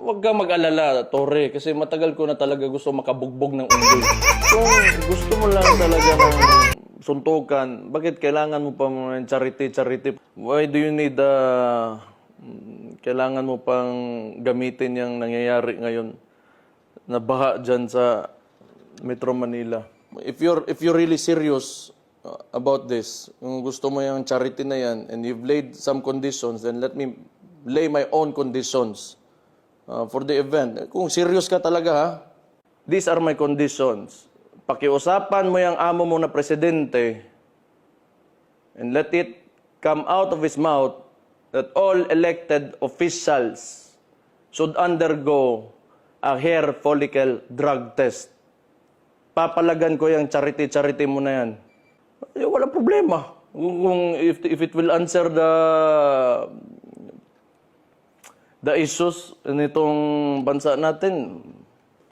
Huwag ka mag-alala, Tore, kasi matagal ko na talaga gusto makabugbog ng unggoy. Kung gusto mo lang talaga ng suntukan, bakit kailangan mo pa mga charity? Why do you need kailangan mo pang gamitin yung nangyayari ngayon na baha dyan sa Metro Manila? If you're really serious about this, kung gusto mo yung charity na yan, and you've laid some conditions, then let me lay my own conditions for the event. Kung serious ka talaga, ha? These are my conditions. Pakiusapan mo yung amo mo na presidente and let it come out of his mouth that all elected officials should undergo a hair follicle drug test. Papalagan ko yung charity mo na yan. Wala problema. If it will answer the issues nitong bansa natin,